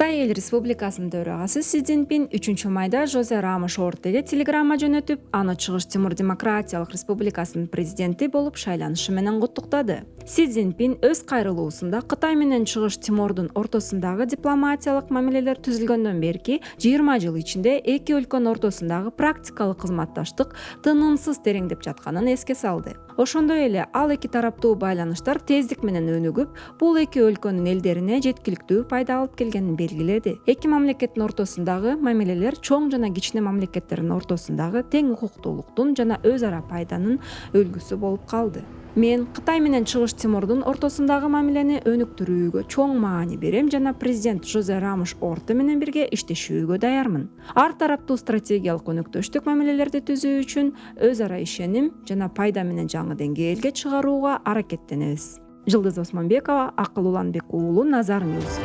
Кытай Эл Республикасынын төрагасы Си Цзиньпин 3-майда Жозе Рамош Ортеге телеграмма жөнөтүп, аны Чыгыш Тимур Демократиялык Республикасынын президенти болуп шайланышы менен куттуктады. Си Цзиньпин өз кайрылуусунда Кытай менен Чыгыш Тимордун ортосундагы дипломатиялык мамилелер түзүлгөндөн берки 20 жыл ичинде эки өлкөнүн ортосундагы практикалык кызматташтык тынымсыз тереңдеп жатканын эске салды. Ошондой эле ал эки тараптуу байланыштар тездик менен өнүгүп, бул эки өлкөнүн элдерине жеткиликтүү пайда алып келгенин белгиледи. Эки мамлекеттин ортосундагы мамилелер чоң жана кичине мамлекеттердин ортосундагы тең укуктуулуктун жана өз ара пайданын өлгүсү болуп калды. Мен Кытай менен Чыгыш Тимордун ортосундагы мамилени өнүктүрүүгө чоң маани берем жана президент Жозе Рамош Орте менен бирге иштешүүгө даярмын. Ар тараптуу стратегиялык өнөктөштүк мамилелерди түзүү үчүн өз ара ишеним жана пайда менен жаңы деңгээлге чыгарууга аракеттенебиз. Жылдыз Осмонбекова, Акыл Уланбек уулу, Назар Ньюс.